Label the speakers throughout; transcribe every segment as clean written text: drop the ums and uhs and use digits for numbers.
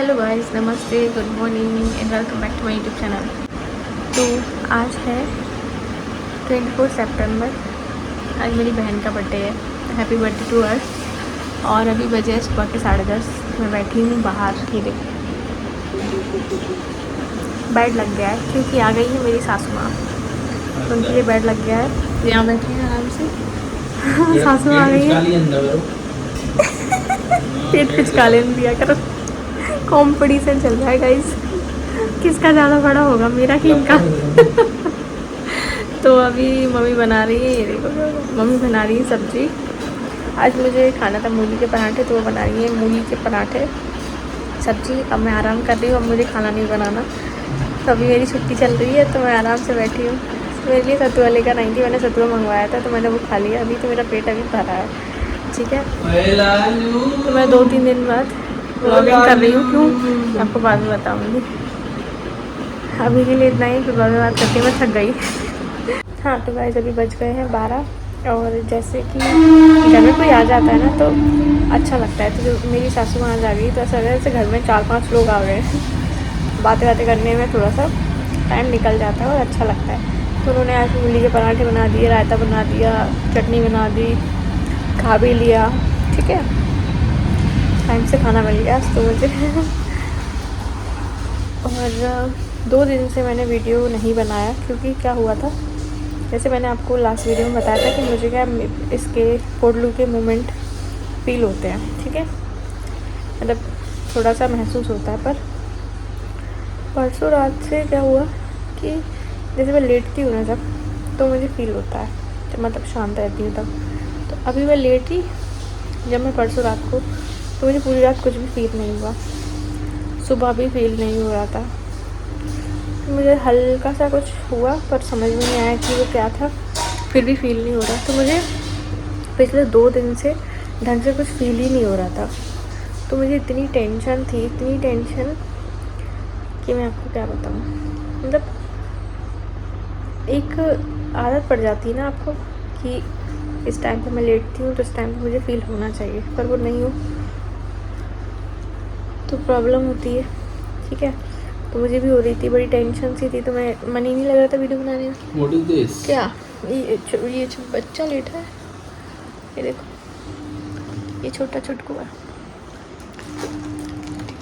Speaker 1: Hello guys, नमस्ते, good morning and welcome back to my YouTube channel. तो आज है 24 सितंबर। आज मेरी बहन का बर्थडे है। Happy birthday to her. और अभी बजे सुबह के 10:30। मैं बैठी हूँ बाहर। ये देखो, बेड लग गया है क्योंकि आ गई है मेरी सासू माँ, तो उनके लिए बेड लग गया है। यहाँ बैठे हैं आराम से। सासू आ गई है। पेट खिचका लेने दिया करो। कॉम्पिटिशन चल रहा है गाइस, किसका ज़्यादा बड़ा होगा, मेरा कि इनका। तो अभी मम्मी बना रही है, ये देखो, मम्मी बना रही है सब्जी। आज मुझे खाना था मूली के पराठे, तो वो बना रही है मूली के पराठे सब्जी। अब मैं आराम कर रही हूँ, अब मुझे खाना नहीं बनाना। तो अभी मेरी छुट्टी चल रही है, तो मैं आराम से बैठी हूँ। मेरे लिए सतुआ लेकर आई थी, मैंने सतुआ मंगवाया था, तो मैंने वो खा लिया। अभी तो मेरा पेट अभी भरा है, ठीक है। तो मैं 2-3 दिन बाद व्लॉगिंग कर रही हूँ। क्यों, आपको बाद में बताऊँगी। अभी के लिए इतना ही, फिर बाद में बात करके मैं थक गई। हाँ, तो गाइस अभी बज गए हैं 12। और जैसे कि घर में कोई आ जाता है ना तो अच्छा लगता है। तो जो मेरी सासू माँ आज आ गई, तो ऐसा लग रहा है जैसे घर में 4-5 लोग आ गए हैं। बातें करने में थोड़ा सा टाइम निकल जाता है और अच्छा लगता है। तो उन्होंने आज मूली के पराठे बना दिए, रायता बना दिया, चटनी बना दी, खा भी लिया, ठीक है। टाइम से खाना मिल गया तो मुझे। और 2 दिन से मैंने वीडियो नहीं बनाया क्योंकि क्या हुआ था, जैसे मैंने आपको लास्ट वीडियो में बताया था कि मुझे क्या इसके पोटलू के मोमेंट फील होते हैं, ठीक है। मतलब थोड़ा सा महसूस होता है। पर परसों रात से क्या हुआ कि जैसे मैं लेटती हूँ ना जब, तो मुझे फील होता है, जब मतलब शांत रहती हूँ तब। तो अभी मैं लेटी जब मैं परसों रात को, तो मुझे पूरी रात कुछ भी फील नहीं हुआ। सुबह भी फील नहीं हो रहा था। मुझे हल्का सा कुछ हुआ पर समझ में नहीं आया कि वो क्या था, फिर भी फील नहीं हो रहा। तो मुझे पिछले 2 दिन से ढंग से कुछ फील ही नहीं हो रहा था। तो मुझे इतनी टेंशन थी, इतनी टेंशन कि मैं आपको क्या बताऊँ। मतलब एक आदत पड़ जाती है ना आपको कि इस टाइम पे मैं लेटती हूँ तो इस टाइम पे मुझे फील होना चाहिए, पर वो नहीं हो तो प्रॉब्लम होती है, ठीक है। तो मुझे भी हो रही थी, बड़ी टेंशन सी थी, तो मैं मन ही नहीं लग रहा था वीडियो बनाने में।
Speaker 2: What is this?
Speaker 1: क्या ये बच्चा लेटा है, ये देखो, ये छोटा छुटकू है,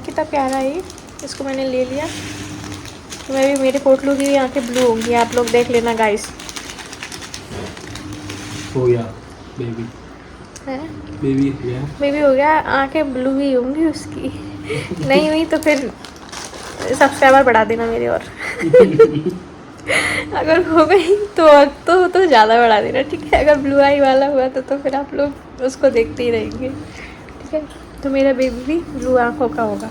Speaker 1: कितना प्यारा है ये। इसको मैंने ले लिया। तो मैं भी, मेरे पोटलू की भी आँखें ब्लू होंगी, आप लोग देख लेना गाइस।
Speaker 2: Oh yeah, baby.
Speaker 1: है
Speaker 2: Baby, yeah.
Speaker 1: बेबी हो गया, आँखें ब्लू ही होंगी उसकी। नहीं हुई तो फिर सब्सक्राइबर बढ़ा देना मेरे। और अगर हो गई तो ज़्यादा बढ़ा देना, ठीक है। अगर ब्लू आई वाला हुआ तो फिर आप लोग उसको देखते ही रहेंगे, ठीक है। तो मेरा बेबी भी ब्लू आँखों का होगा।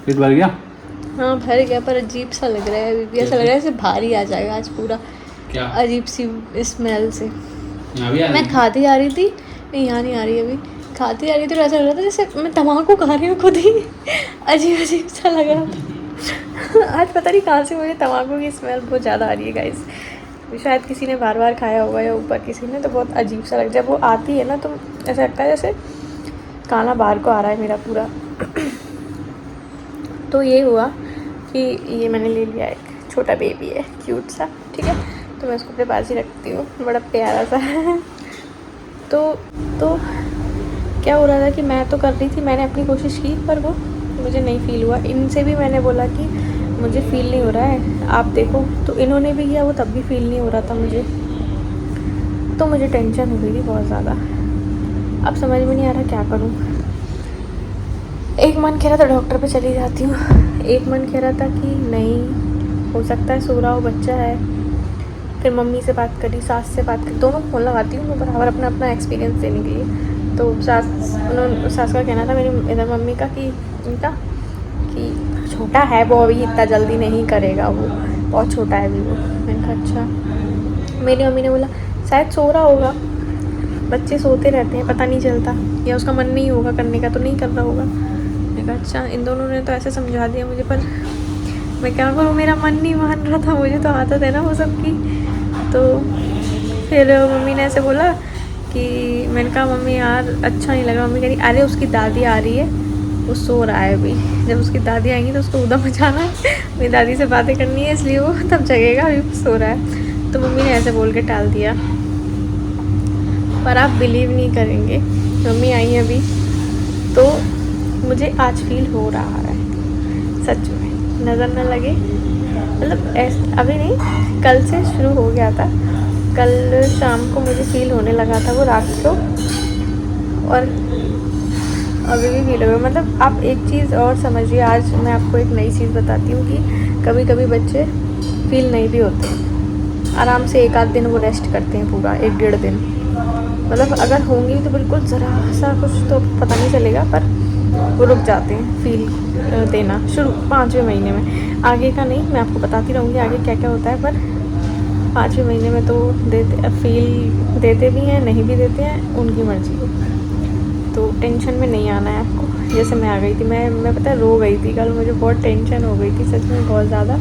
Speaker 2: पेट भर गया?
Speaker 1: हाँ भर गया, पर अजीब सा लग रहा है बेबी। ऐसा लग रहा है जैसे भारी आ जाएगा आज पूरा,
Speaker 2: क्या?
Speaker 1: अजीब सी स्मेल से।
Speaker 2: यहाँ भी आ
Speaker 1: मैं खाती आ रही थी, नहीं यहाँ नहीं आ रही, अभी खाती आ रही थी तो ऐसा लग रहा था जैसे मैं तम्बाकू खा रही हूँ खुद ही। अजीब अजीब सा लग रहा था। आज पता नहीं कहाँ से मुझे तम्बाकू की स्मेल बहुत ज़्यादा आ रही है गाइस। शायद किसी ने बार बार खाया होगा या ऊपर किसी ने, तो बहुत अजीब सा लग, जब वो आती है ना तो ऐसा लगता है जैसे काला बाहर को आ रहा है मेरा पूरा। तो ये हुआ कि ये मैंने ले लिया, एक छोटा बेबी है क्यूट सा, ठीक है। तो मैं उसको अपने पास ही रखती हूँ, बड़ा प्यारा सा है। तो क्या हो रहा था कि मैं तो कर रही थी, मैंने अपनी कोशिश की, पर वो मुझे नहीं फील हुआ। इनसे भी मैंने बोला कि मुझे फ़ील नहीं हो रहा है, आप देखो, तो इन्होंने भी किया, वो तब भी फ़ील नहीं हो रहा था मुझे। तो मुझे टेंशन हो गई थी बहुत ज़्यादा। अब समझ में नहीं आ रहा क्या करूँ। एक मन कह रहा था डॉक्टर पे चली जाती हूँ, एक मन कह रहा था कि नहीं, हो सकता है सो रहा हो, बच्चा है। फिर मम्मी से बात करी, सास से बात करी, दोनों फ़ोन लगाती हूँ मैं बराबर अपना अपना एक्सपीरियंस देने के लिए। तो सास का कहना था, मेरी इधर मम्मी का कि इनका कि छोटा है वो, अभी इतना जल्दी नहीं करेगा, वो बहुत छोटा है अभी वो। मैंने कहा अच्छा। मेरी मम्मी ने बोला शायद सो रहा होगा, बच्चे सोते रहते हैं, पता नहीं चलता, या उसका मन नहीं होगा करने का तो नहीं कर रहा होगा। मैंने कहा अच्छा। इन दोनों ने तो ऐसे समझा दिया मुझे, पर मैं क्या करूँ, मेरा मन नहीं मान रहा था, मुझे तो आदत है ना वो सब की। तो फिर मम्मी ने ऐसे बोला कि, मैंने कहा मम्मी यार अच्छा नहीं लगा। मम्मी कह रही अरे उसकी दादी आ रही है, वो सो रहा है अभी। जब उसकी दादी आएंगी तो उसको उधम मचाना है, मेरी दादी से बातें करनी है, इसलिए वो तब जगेगा, अभी सो रहा है। तो मम्मी ने ऐसे बोल के टाल दिया, पर आप बिलीव नहीं करेंगे, मम्मी आई है अभी तो मुझे आज फील हो रहा है सच में, नज़र न लगे, मतलब ऐसे अभी नहीं, कल से शुरू हो गया था। कल शाम को मुझे फील होने लगा था वो रात को, और अभी भी फील हो गया। मतलब आप एक चीज़ और समझिए, आज मैं आपको एक नई चीज़ बताती हूँ कि कभी कभी बच्चे फील नहीं भी होते, आराम से एक आध दिन वो रेस्ट करते हैं, पूरा 1-1.5 दिन, मतलब अगर होंगी तो बिल्कुल ज़रा सा कुछ तो पता नहीं चलेगा, पर वो रुक जाते हैं फील देना शुरू 5वें महीने में। आगे का नहीं, मैं आपको बताती रहूँगी आगे क्या क्या होता है, पर 5वें महीने में तो देते, फील देते भी हैं, नहीं भी देते हैं, उनकी मर्ज़ी। तो टेंशन में नहीं आना है आपको। जैसे मैं आ गई थी, मैं पता है रो गई थी कल, मुझे बहुत टेंशन हो गई थी सच में, बहुत ज़्यादा,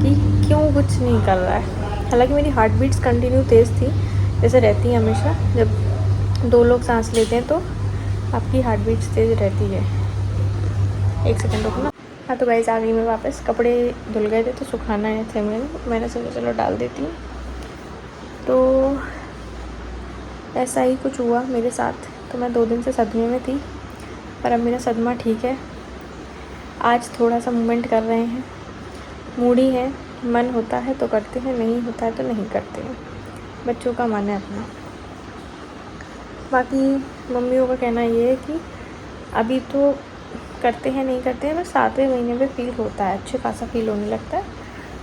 Speaker 1: कि क्यों कुछ नहीं कर रहा है। हालांकि मेरी हार्ट बीट्स कंटिन्यू तेज़ थी, जैसे रहती है हमेशा, जब 2 लोग सांस लेते हैं तो आपकी हार्ट बीट्स तेज़ रहती है। 1 सेकंड रुकना। हाँ तो गाइस आ गई मैं वापस, कपड़े धुल गए थे तो सुखाना है थे मैंने सोचा चलो डाल देती हूँ। तो ऐसा ही कुछ हुआ मेरे साथ। तो मैं 2 दिन से सदमे में थी, पर अब मेरा सदमा ठीक है। आज थोड़ा सा मूवमेंट कर रहे हैं, मूडी है, मन होता है तो करते हैं, नहीं होता है तो नहीं करते हैं, बच्चों का मन है अपना। बाकी मम्मियों का कहना ये है कि अभी तो करते हैं, नहीं करते हैं, बस 7वें महीने में फ़ील होता है, अच्छे खासा फ़ील होने लगता है।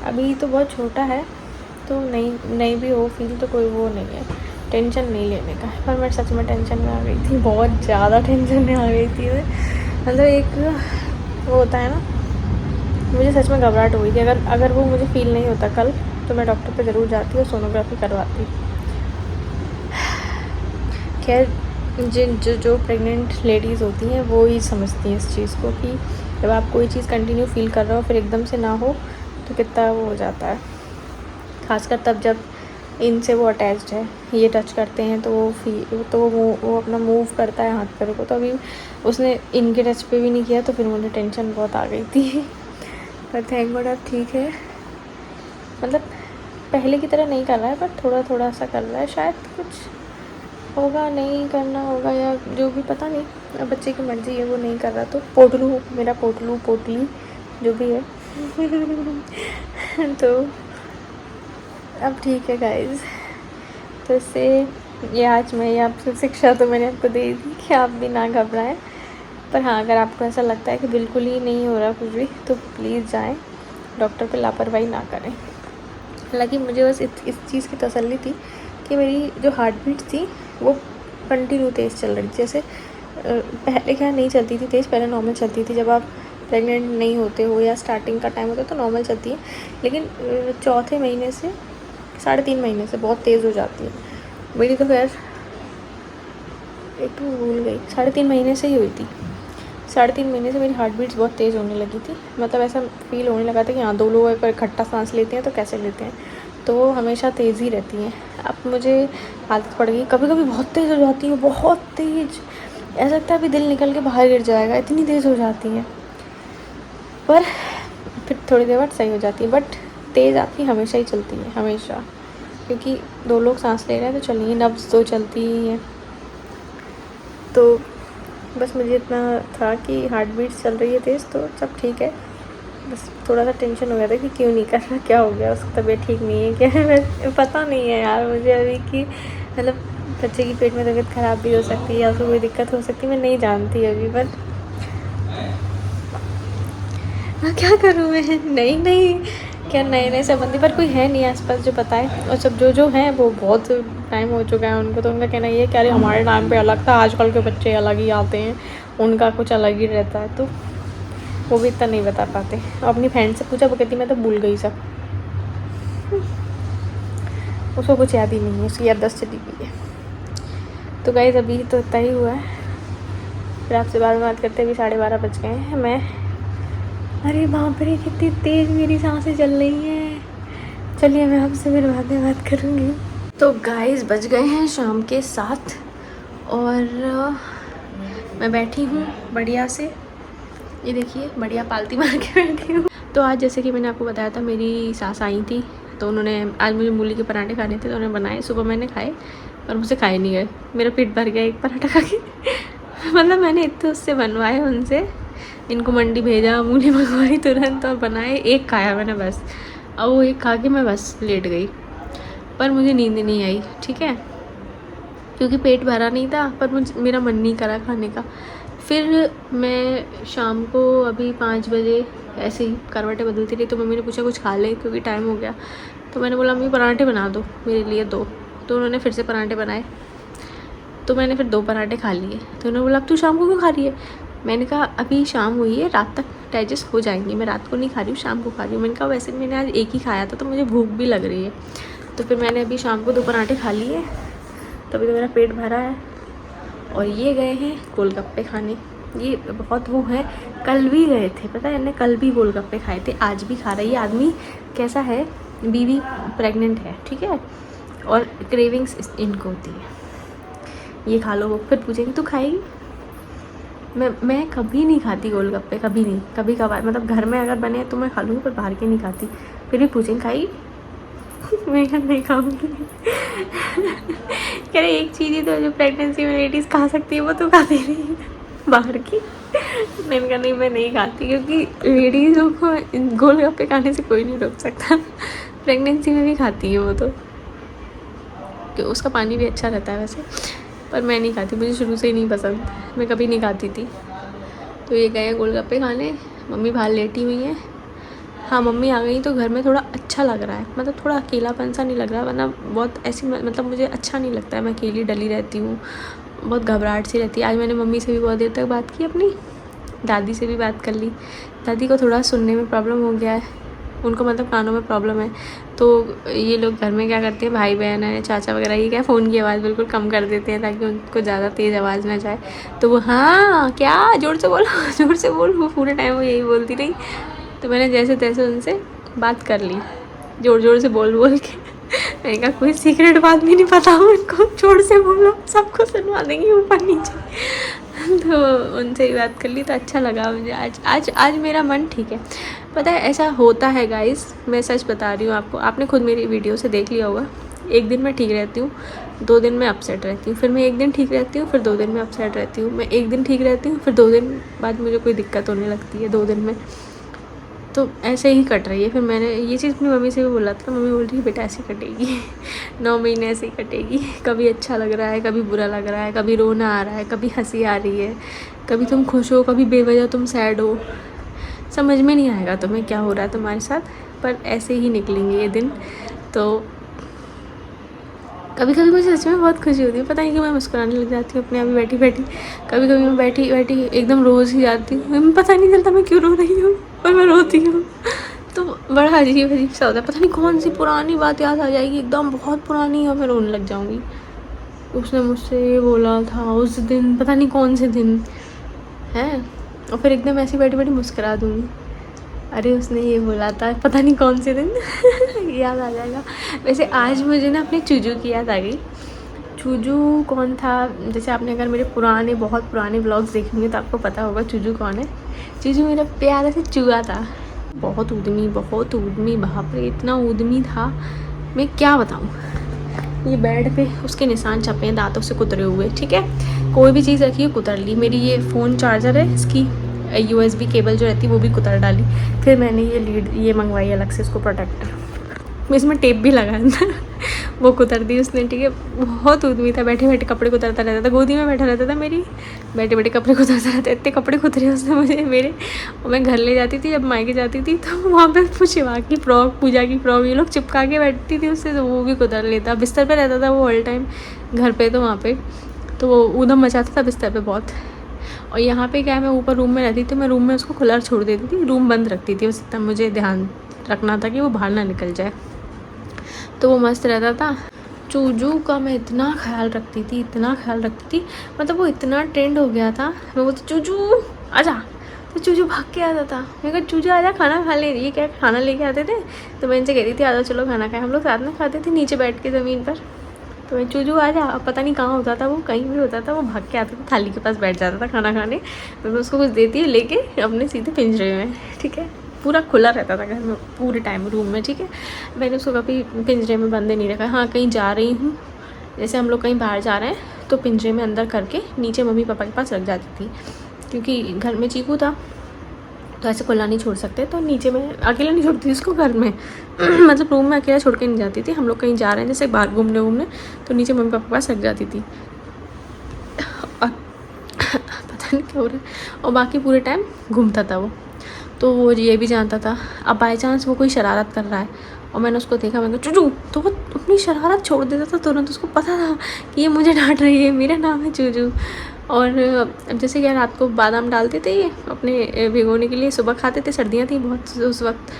Speaker 1: अभी तो बहुत छोटा है, तो नहीं भी हो फील तो कोई वो नहीं है, टेंशन नहीं लेने का। पर मैं सच में टेंशन में आ गई थी, बहुत ज़्यादा टेंशन में आ गई थी मैं। मतलब एक वो होता है ना, मुझे सच में घबराहट हुई थी। अगर वो मुझे फ़ील नहीं होता कल, तो मैं डॉक्टर पे ज़रूर जाती और सोनोग्राफी करवाती। खैर जो प्रेग्नेंट लेडीज़ होती हैं वो ही समझती हैं इस चीज़ को, कि जब आप कोई चीज़ कंटिन्यू फील कर रहे हो फिर एकदम से ना हो तो कितना वो हो जाता है। खासकर तब जब इनसे वो अटैच्ड है, ये टच करते हैं तो वो अपना मूव करता है हाथ पैर को। तो अभी उसने इनके टच पे भी नहीं किया, तो फिर मुझे टेंशन बहुत आ गई थी। पर थैंक गॉड अब ठीक है, मतलब पहले की तरह नहीं कर रहा है, पर थोड़ा थोड़ा सा कर रहा है। शायद कुछ होगा, नहीं करना होगा या जो भी, पता नहीं, अब बच्चे की मर्ज़ी है, वो नहीं कर रहा तो मेरा पोटली जो भी है तो अब ठीक है गाइस। तो इससे ये आज मैं आपसे शिक्षा तो मैंने आपको दे दी कि आप भी ना घबराएं। पर हाँ, अगर आपको ऐसा लगता है कि बिल्कुल ही नहीं हो रहा कुछ भी, तो प्लीज़ जाएं डॉक्टर पे, लापरवाही ना करें। हालांकि मुझे बस इस चीज़ की तसल्ली थी कि मेरी जो हार्ट बीट थी वो कंटिन्यू तेज़ चल रही थी। जैसे पहले क्या नहीं चलती थी तेज़, पहले नॉर्मल चलती थी। जब आप प्रेग्नेंट नहीं होते हो या स्टार्टिंग का टाइम होता है तो नॉर्मल चलती है, लेकिन 4थे महीने से 3.5 महीने से बहुत तेज़ हो जाती है। मेरी तो खैर एक तो भूल गई, 3.5 महीने से ही हुई थी। 3.5 महीने से मेरी हार्ट बीट्स बहुत तेज़ होने लगी थी। मतलब ऐसा फील होने लगा था कि हाँ 2 लोग अगर इकट्ठा सांस लेते हैं तो कैसे लेते हैं, तो वो हमेशा तेज़ ही रहती हैं। अब मुझे आदत पड़ गई, कभी कभी बहुत तेज़ हो जाती है, बहुत तेज़, ऐसा लगता है अभी दिल निकल के बाहर गिर जाएगा, इतनी तेज़ हो जाती हैं। पर फिर थोड़ी देर बाद सही हो जाती है। बट तेज़ आपकी हमेशा ही चलती है, हमेशा, क्योंकि 2 लोग सांस ले रहे हैं तो चलिए, नब्ज़ तो चलती ही है। तो बस मुझे इतना था कि हार्ट बीट्स चल रही है तेज़, तो सब ठीक है। बस थोड़ा सा टेंशन हो गया था कि क्यों नहीं कर रहा, क्या हो गया, उसकी तबीयत ठीक नहीं है क्या है। पता नहीं है यार मुझे अभी कि मतलब बच्चे की पेट में तबीयत ख़राब भी हो सकती है या उसको कोई दिक्कत हो सकती है, मैं नहीं जानती अभी। पर क्या करूँ मैं, नहीं क्या नए संबंधी पर कोई है नहीं आसपास जो बताए। और सब जो हैं वो बहुत टाइम हो चुका है उनको, तो उनका कहना ये है कि अरे हमारे टाइम पे अलग था, आजकल के बच्चे अलग ही आते हैं, उनका कुछ अलग ही रहता है। तो वो भी इतना नहीं बता पाते। अपनी फ्रेंड से पूछा, वो कहती मैं तो भूल गई सब, उसको कुछ याद ही नहीं है, उसकी याददाश्त चली गई है। तो गाइस अभी तो इतना ही हुआ है, फिर आपसे बाद में बात करते हैं। अभी 12:30 बज गए हैं। मैं अरे बाप रे कितनी तेज़ मेरी सांसें चल रही हैं। चलिए मैं आपसे फिर बाद में बात करूँगी। तो गाइस बज गए हैं शाम के 7 और मैं बैठी हूँ बढ़िया से ये देखिए बढ़िया पालती मार के बैठी हूँ। तो आज जैसे कि मैंने आपको बताया था मेरी सास आई थी, तो उन्होंने आज मुझे मूली के पराठे खाने थे, तो उन्होंने बनाए। सुबह मैंने खाए और मुझसे खाए नहीं गए, मेरा पेट भर गया एक पराठा खा के। मतलब मैंने इतने उससे बनवाए उनसे, इनको मंडी भेजा, मूली मंगवाई तुरंत और बनाए, एक खाया मैंने बस। और वो एक खा के मैं बस लेट गई, पर मुझे नींद नहीं आई, ठीक है, क्योंकि पेट भरा नहीं था, पर मेरा मन नहीं करा खाने का। फिर मैं शाम को अभी 5 बजे ऐसे ही करवटें बदलती रही, तो मम्मी ने पूछा कुछ खा ले क्योंकि टाइम हो गया। तो मैंने बोला मम्मी पराठे बना दो मेरे लिए 2। तो उन्होंने फिर से पराठे बनाए, तो मैंने फिर 2 पराठे खा लिए। तो उन्होंने बोला अब तू शाम को क्यों खा रही है? मैंने कहा अभी शाम हुई है, रात तक डाइजेस्ट हो जाएंगी, मैं रात को नहीं खा रही हूँ, शाम को खा रही हूँ। मैंने कहा वैसे मैंने आज एक ही खाया था, तो मुझे भूख भी लग रही है। तो फिर मैंने अभी शाम को 2 पराठे खा लिए, तभी तो मेरा पेट भरा है। और ये गए हैं गोलगप्पे खाने, ये बहुत वो है, कल भी गए थे, पता है, इन्हें कल भी गोलगप्पे खाए थे, आज भी खा रहा है। ये आदमी कैसा है, बीवी प्रेग्नेंट है, ठीक है, और क्रेविंग्स इनको होती है, ये खा लो, वो फिर पूछेंगे तू खाएगी? मैं कभी नहीं खाती गोलगप्पे, कभी नहीं, कभी कभार, मतलब घर में अगर बने तो मैं खा लूँगी, पर बाहर के नहीं खाती। फिर भी पूछेंगे खाएगी? मैं नहीं खाऊंगी। कह रहे एक चीज़ ही तो जो प्रेगनेंसी में लेडीज़ खा सकती है वो तो खाती नहीं है बाहर की। मैंने कहा नहीं मैं नहीं खाती, क्योंकि लेडीज़ों को गोलगप्पे खाने से कोई नहीं रोक सकता। प्रेगनेंसी में भी खाती है वो तो, कि उसका पानी भी अच्छा रहता है वैसे, पर मैं नहीं खाती, मुझे शुरू से ही नहीं पसंद, मैं कभी नहीं खाती थी। तो ये गए गोलगप्पे खाने, मम्मी बाहर लेटी हुई हैं। हाँ मम्मी आ गई तो घर में थोड़ा अच्छा लग रहा है, मतलब थोड़ा अकेलापन सा नहीं लग रहा, वरना बहुत ऐसी, मतलब मुझे अच्छा नहीं लगता है, मैं अकेली डली रहती हूँ, बहुत घबराहट सी रहती है। आज मैंने मम्मी से भी बहुत देर तक बात की, अपनी दादी से भी बात कर ली। दादी को थोड़ा सुनने में प्रॉब्लम हो गया है, उनको मतलब कानों में प्रॉब्लम है। तो ये लोग घर में क्या करते हैं, भाई बहन है, चाचा वगैरह, ये क्या फ़ोन की आवाज़ बिल्कुल कम कर देते हैं ताकि उनको ज़्यादा तेज़ आवाज़ ना जाए। तो वो हाँ क्या जोर से बोलो जोर से बोल, वो पूरे टाइम वो यही बोलती रही। तो मैंने जैसे तैसे उनसे बात कर ली, जोर जोर से बोल बोल के। मैंने कहा कोई सीक्रेट बात भी नहीं पता हो इनको, जोर से बोलो सबको सुनवा देंगी ऊपर नीचे। तो उनसे ही बात कर ली, तो अच्छा लगा मुझे। आज मेरा मन ठीक है। पता है ऐसा होता है गाइस, मैं सच बता रही हूँ आपको, आपने खुद मेरी वीडियो से देख लिया होगा। एक दिन मैं ठीक रहती हूँ, 2 दिन मैं अपसेट रहती हूँ, फिर मैं एक दिन ठीक रहती हूँ, फिर 2 दिन में अपसेट रहती हूँ, मैं एक दिन ठीक रहती हूँ, फिर 2 दिन बाद मुझे कोई दिक्कत होने लगती है 2 दिन में। तो ऐसे ही कट रही है। फिर मैंने ये चीज़ अपनी मम्मी से भी बोला था, मम्मी बोल रही है बेटा ऐसे कटेगी 9 महीने ऐसे ही कटेगी, कभी अच्छा लग रहा है, कभी बुरा लग रहा है, कभी रोना आ रहा है, कभी हंसी आ रही है, कभी तुम खुश हो, कभी बेवजह तुम सैड हो, समझ में नहीं आएगा तुम्हें क्या हो रहा है तुम्हारे साथ, पर ऐसे ही निकलेंगे ये दिन। तो कभी कभी मुझे सच में बहुत खुशी होती है, पता नहीं क्यों मैं मुस्कुराने लग जाती हूँ अपने आप ही बैठी बैठी। कभी कभी मैं बैठी बैठी एकदम रोज़ ही जाती हूँ, मैं पता नहीं चलता मैं क्यों रो रही हूँ, पर मैं रोती हूँ। तो बड़ा अजीब अजीब सा होता है, पता नहीं कौन सी पुरानी बात याद आ जाएगी एकदम बहुत पुरानी, और मैं रोने लग जाऊँगी। उसने मुझसे ये बोला था उस दिन, पता नहीं कौन से दिन है, और फिर एकदम ऐसी बैठी बैठी मुस्कुरा दूँगी, अरे उसने ये बोला था पता नहीं कौन से दिन याद आ जाएगा। वैसे आज मुझे ना अपने चूजू की याद आ गई। चूजू कौन था, जैसे आपने अगर मेरे पुराने बहुत पुराने ब्लॉग्स देखेंगे तो आपको पता होगा चूजू कौन है। चूजू मेरा प्यारा सा चूहा था, बहुत उद्यमी बाप रे इतना उद्यमी था, मैं क्या बताऊँ। ये बेड पे उसके निशान छपे हैं दांतों से कुतरे हुए, ठीक है, कोई भी चीज़ रखी है कुतर ली। मेरी ये फ़ोन चार्जर है, इसकी USB केबल जो रहती है वो भी कुतर डाली। फिर मैंने ये लीड ये मंगवाई अलग से, इसको प्रोटेक्टर, इसमें टेप भी लगा था वो कुतर दी उसने, ठीक है। बहुत उद्यमी था, बैठे बैठे कपड़े कुतरता रहता था, गोदी में बैठा रहता था मेरी, बैठे बैठे कपड़े कुतरता रहता, इतने कपड़े कुतरे उसने मुझे मेरे। और मैं घर ले जाती थी, जब मायके जाती थी तो वहाँ पे शिवा की फ्रॉक, पूजा की फ्रॉक, ये लोग चिपका के बैठती थी उससे, तो वो भी कुतर लेता। बिस्तर पर रहता था वो ऑल टाइम घर पर, तो वहाँ पर तो वो ऊधम मचाता था बिस्तर पर बहुत। और यहाँ पे क्या है, मैं ऊपर रूम में रहती थी, मैं रूम में उसको खुला छोड़ देती थी, रूम बंद रखती थी, बस इतना मुझे ध्यान रखना था कि वो बाहर ना निकल जाए, तो वो मस्त रहता था। चूजू का मैं इतना ख्याल रखती थी, इतना ख्याल रखती थी, मतलब वो इतना ट्रेंड हो गया था। मैं बोलती चूजू आजा, तो चूजू भाग के आता था। मैं कहा चूजू आजा खाना खा ले, ये क्या खाना लेके आते थे, तो मैं इनसे कहती थी आजा चलो खाना खाएं। हम लोग साथ में खाते थे नीचे बैठ के ज़मीन पर, तो मैं चूजू आ जा, अब पता नहीं कहाँ होता था वो, कहीं भी होता था वो भाग के आता था, थाली के पास बैठ जाता था खाना खाने। मैं उसको कुछ देती हूँ लेके अपने सीधे पिंजरे में, ठीक है। पूरा खुला रहता था घर में पूरे टाइम रूम में, ठीक है। मैंने उसको कभी पिंजरे में बंद नहीं रखा। हाँ कहीं जा रही हूँ, जैसे हम लोग कहीं बाहर जा रहे हैं तो पिंजरे में अंदर करके नीचे मम्मी पापा के पास रख जाती थी, क्योंकि घर में चीकू था तो ऐसे खुला नहीं छोड़ सकते, तो नीचे में अकेला नहीं छोड़ती थी उसको घर में मतलब रूम में अकेला छोड़ के नहीं जाती थी। हम लोग कहीं जा रहे हैं जैसे बाहर घूमने तो नीचे मम्मी पापा के पास रख जाती थी और पता नहीं क्या हो रहा है, और बाकी पूरे टाइम घूमता था वो। तो वो ये भी जानता था अब बाई चांस वो कोई शरारत कर रहा है और मैंने उसको देखा, मैंने कहा चूजू, तो वो अपनी शरारत छोड़ देता था तुरंत। उसको पता था कि ये मुझे डांट रही है, मेरा नाम है चूजू। और जैसे कि रात को बादाम डालते थे ये अपने भिगोने के लिए, सुबह खाते थे, सर्दियाँ थी बहुत उस वक्त,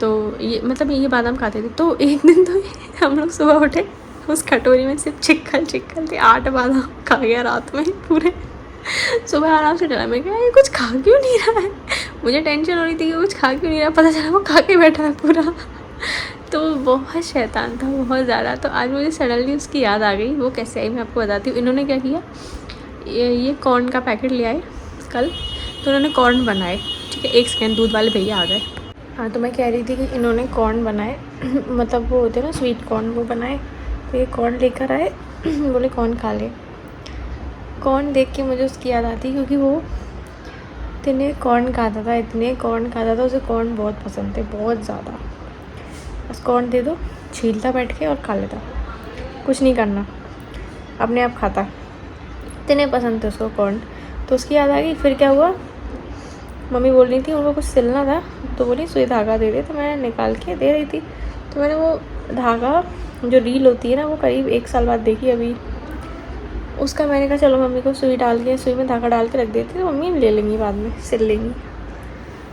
Speaker 1: तो ये मतलब ये बादाम खाते थे। तो एक दिन तो हम लोग सुबह उठे, उस कटोरी में सिर्फ चिक्कल थे, 8 बादाम खा गया रात में पूरे। सुबह आराम से डरा, मैं क्या ये कुछ खा क्यों नहीं रहा है, मुझे टेंशन हो रही थी कि कुछ खा क्यों नहीं रहा, पता चला वो खा के बैठा है पूरा। तो बहुत शैतान था, बहुत ज़्यादा। तो आज मुझे सडनली उसकी याद आ गई, वो कैसे आई मैं आपको बताती हूँ। इन्होंने क्या किया, ये कॉर्न का पैकेट ले आए कल, तो उन्होंने कॉर्न बनाए, ठीक है। 1 सेकेंड, दूध वाले भैया आ गए। हाँ तो मैं कह रही थी कि इन्होंने कॉर्न बनाए मतलब वो होते हैं ना स्वीट कॉर्न, वो बनाए। तो ये कॉर्न लेकर आए बोले कॉर्न खा ले। कॉर्न देख के मुझे उसकी याद आती, क्योंकि वो इतने कॉर्न खाता था, उसे कॉर्न बहुत पसंद थे, बहुत ज़्यादा। बस कॉर्न दे दो, छीलता बैठ के और खा लेता, कुछ नहीं करना, अपने आप खाता, इतने पसंद थे उसको कॉर्न। तो उसकी याद आ गई। फिर क्या हुआ, मम्मी बोल रही थी उनको कुछ सिलना था, तो बोली सुई धागा दे दे, तो मैंने निकाल के दे रही थी। तो मैंने वो धागा जो रील होती है ना, वो करीब 1 साल बाद देखी अभी, उसका मैंने कहा चलो मम्मी को सुई में धागा डाल के रख देती, तो मम्मी ले लेंगी बाद में, सिल लेंगी।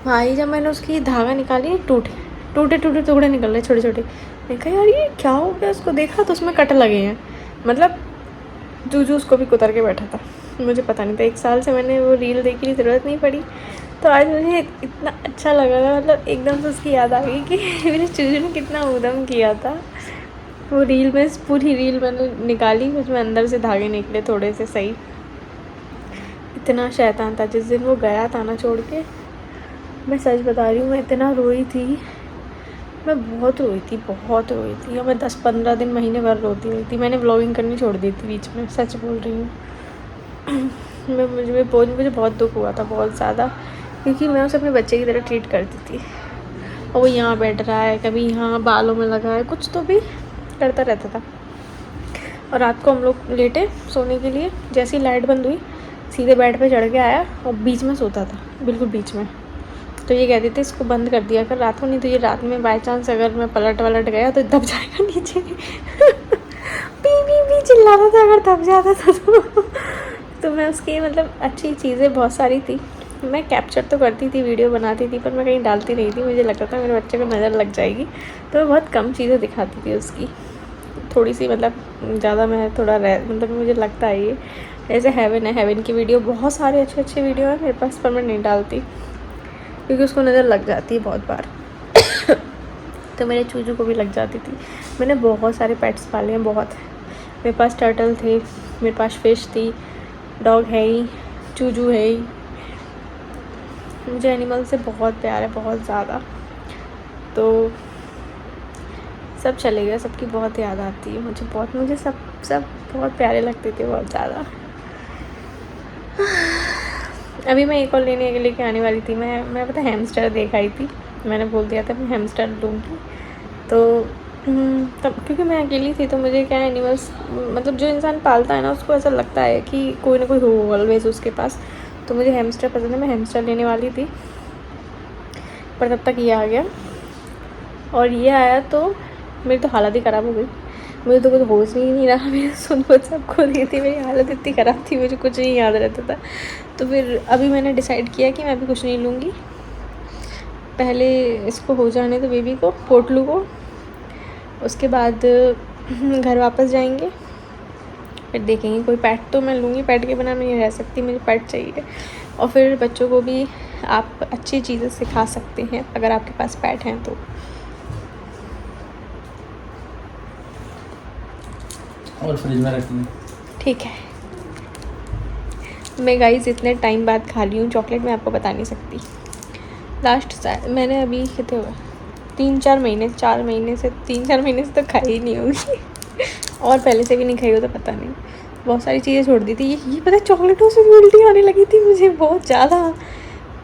Speaker 1: भाई जब मैंने उसकी धागा निकाली, टूटे टुकड़े निकल रहे छोटे छोटे। मैंने कहा यार ये क्या हो गया, उसको देखा तो उसमें कट लगे हैं, मतलब जूजू उसको भी कुतर के बैठा था। मुझे पता नहीं था, 1 साल से मैंने वो रील देखी, की ज़रूरत नहीं पड़ी। तो आज मुझे इतना अच्छा लगा था, मतलब एकदम से उसकी याद आ गई कि मेरे चूजू ने कितना उद्यम किया था। वो रील में पूरी रील मैंने निकाली, उसमें अंदर से धागे निकले थोड़े से सही। इतना शैतान था। जिस दिन वो गया था ना छोड़ के, मैं सच बता रही हूँ, मैं इतना रोई थी, मैं बहुत रोई थी। और मैं 10-15 दिन, महीने भर रोती हुई थी। मैंने व्लॉगिंग करनी छोड़ दी थी बीच में, सच बोल रही हूँ। मुझे बहुत दुख हुआ था, बहुत ज़्यादा, क्योंकि मैं उसे अपने बच्चे की तरह ट्रीट करती थी। और वो यहाँ बैठ रहा है, कभी यहाँ बालों में लगा है, कुछ तो भी करता रहता था। और रात को हम लोग लेटे सोने के लिए, जैसी लाइट बंद हुई सीधे बेड पे चढ़ के आया और बीच में सोता था, बिल्कुल बीच में। तो ये कहते थे इसको बंद कर दिया कर रात को, नहीं तो ये रात में बाई चांस अगर मैं पलट गया तो दब जाएगा नीचे। पी चिल्लाता था अगर दब जाता था तो मैं उसकी मतलब अच्छी चीज़ें बहुत सारी थी, मैं कैप्चर तो करती थी, वीडियो बनाती थी, पर मैं कहीं डालती नहीं थी। मुझे लगता था मेरे बच्चे को नज़र लग जाएगी, तो मैं बहुत कम चीज़ें दिखाती थी उसकी, थोड़ी सी मतलब ज़्यादा मैं थोड़ा मतलब मुझे लगता है ये ऐसे हेवन की वीडियो, बहुत सारे अच्छे वीडियो हैं मेरे पास, पर मैं नहीं डालती क्योंकि उसको नज़र लग जाती है बहुत बार। तो मेरे चूजू को भी लग जाती थी। मैंने बहुत सारे पेट्स पाले हैं, बहुत। मेरे पास टर्टल थे, मेरे पास फिश थी, डॉग है ही, चूजू है ही। मुझे एनिमल से बहुत प्यार है, बहुत ज़्यादा। तो सब चले गए, सबकी बहुत याद आती है मुझे सब बहुत प्यारे लगते थे, बहुत ज़्यादा। अभी मैं एक और लेके आने वाली थी। मैं पता हैमस्टर देख आई थी, मैंने बोल दिया था मैं हैमस्टर लूँगी। तो तब क्योंकि मैं अकेली थी, तो मुझे क्या एनिमल्स, मतलब जो इंसान पालता है ना, उसको ऐसा लगता है कि कोई ना कोई हो ऑलवेज उसके पास। तो मुझे हैमस्टर पसंद है, मैं हैमस्टर लेने वाली थी, पर तब तक ये आ गया। और ये आया तो मेरी तो हालत ही ख़राब हो गई, मुझे तो कुछ होश ही नहीं रहा। मेरी सुन सब खो रही थी, मेरी हालत इतनी ख़राब थी, मुझे कुछ नहीं याद रहता था। तो फिर अभी मैंने डिसाइड किया कि मैं भी कुछ नहीं लूँगी, पहले इसको हो जाने दो, बेबी को, पोटलू को, उसके बाद घर वापस जाएंगे, फिर देखेंगे कोई पेट तो मैं लूँगी। पेट के बिना नहीं रह सकती, मुझे पेट चाहिए। और फिर बच्चों को भी आप अच्छी चीज़ें सिखा सकते हैं अगर आपके पास पेट हैं तो।
Speaker 2: और फ्रिज में रखनी।
Speaker 1: ठीक है। मैं गाइस इतने टाइम बाद खा ली हूँ चॉकलेट, मैं आपको बता नहीं सकती। लास्ट मैंने अभी कितने हुए 3-4 महीने 4 महीने से 3-4 महीने से तो खाई ही नहीं होगी और पहले से भी नहीं खाई हो तो पता नहीं। बहुत सारी चीज़ें छोड़ दी थी। ये पता है चॉकलेटों से भी उल्टी आने लगी थी मुझे बहुत ज़्यादा,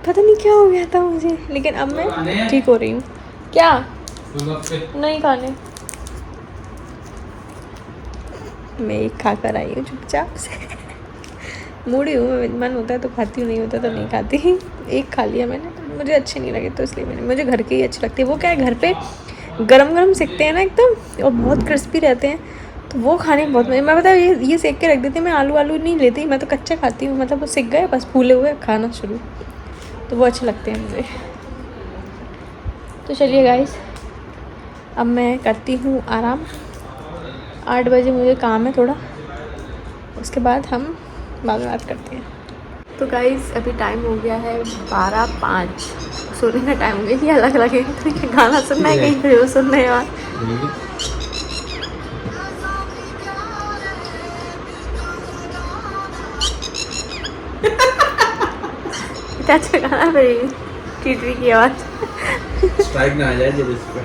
Speaker 1: पता नहीं क्या हो गया था मुझे, लेकिन अब मैं ठीक हो रही हूँ। क्या नहीं खाने, मैं एक खा कर आई हूँ चुपचाप से मूडी हूँ, मन होता है तो खाती हूँ, नहीं होता तो नहीं खाती। एक खा लिया मैंने, तो मुझे अच्छे नहीं लगे तो इसलिए मुझे घर के ही अच्छे लगते हैं। वो क्या है घर पे गरम गरम सेकते हैं ना एकदम, और बहुत क्रिस्पी रहते हैं, तो वो खाने में बहुत मज़े। मैं पता है ये सेक के रख देती हूँ, मैं आलू नहीं लेती, मैं तो कच्चा खाती हूँ, मतलब वो सेक गए बस फूले हुए खाना शुरू, तो वो अच्छे लगते हैं मुझे। तो चलिए गाइस अब मैं करती हूँ आराम, 8 बजे मुझे काम है थोड़ा, उसके बाद हम बाद में बात करते हैं। तो गाइस अभी टाइम हो गया है 12:05, सोने का टाइम हो गया। ये अलग अलग है, तो गाना सुनना है कहीं पे वो सुनना है यार। क्या अच्छा गाना फिर टीटरी की आवाज़
Speaker 2: स्ट्राइक ना आ जाए जब इस पे।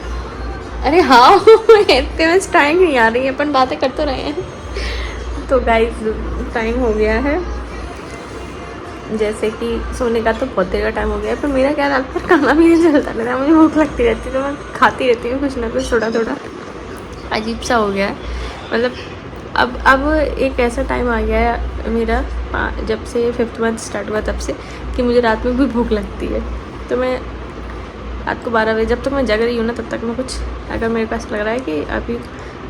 Speaker 1: अरे हाँ इतने में स्ट्राइक नहीं आ रही है, अपन बातें कर तो रहे हैं। तो गाइस टाइम हो गया है, जैसे कि सोने का तो बहुत देर का टाइम हो गया है, पर मेरा क्या रात पर खाना भी नहीं चलता रहता, मुझे भूख लगती रहती है तो मैं खाती रहती हूँ कुछ ना कुछ थोड़ा थोड़ा। अजीब सा हो गया है, मतलब अब एक ऐसा टाइम आ गया है मेरा, जब से 5th मंथ स्टार्ट हुआ तब से, कि मुझे रात में भी भूख लगती है। तो मैं रात को 12 बजे जब तक मैं जग रही हूँ ना, तब तक मैं कुछ, अगर मेरे पास लग रहा है कि अभी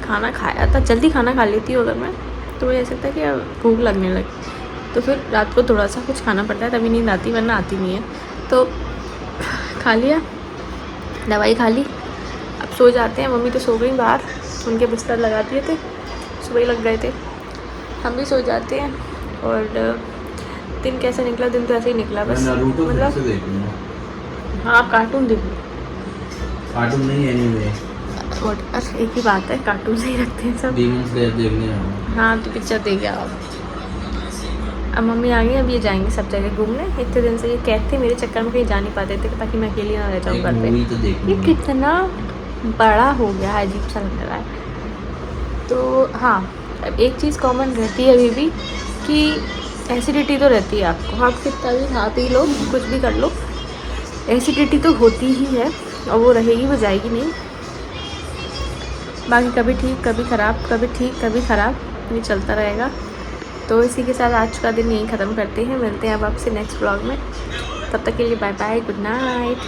Speaker 1: खाना खाया था, जल्दी खाना खा लेती हूँ अगर मैं, तो मुझे ऐसा लगता है कि अब भूख लगने लगी, तो फिर रात को थोड़ा सा कुछ खाना पड़ता है, तभी नींद आती, वरना आती नहीं है। तो खा लिया, दवाई खा ली, अब सो जाते हैं। मम्मी तो सो गई बाहर, उनके बिस्तर लगा दिए थे, सुबह ही लग गए थे, हम भी सो जाते हैं। और दिन कैसा निकला, दिन तो ऐसे ही निकला बस, मतलब हाँ आप कार्टून देखो,
Speaker 2: कार्टून नहीं एनीवे,
Speaker 1: और एक ही बात है, कार्टून से ही रखते हैं सब।
Speaker 2: डीमन स्लेयर देखने आओ।
Speaker 1: हाँ तो पिक्चर देख आओ। अब मम्मी आ गई, अब ये जाएंगे सब जगह घूमने। इतने दिन से ये कहते मेरे चक्कर में कहीं जा नहीं पाते थे, ताकि मैं अकेली ना रह जाऊँ घर पे।
Speaker 2: तो
Speaker 1: ये कितना बड़ा हो गया है, अजीब सा लग रहा है। तो हाँ अब एक चीज़ कॉमन रहती है अभी भी, कि एसिडिटी तो रहती है आपको, आप कितना भी खा पी लो, कुछ भी कर लो, एसिडिटी तो होती ही है, और वो रहेगी, वो जाएगी नहीं। बाकी कभी ठीक कभी ख़राब, कभी ठीक कभी ख़राब, ये चलता रहेगा। तो इसी के साथ आज का दिन यहीं ख़त्म करते हैं, मिलते हैं अब आपसे नेक्स्ट व्लॉग में। तब तक के लिए बाय बाय, गुड नाइट।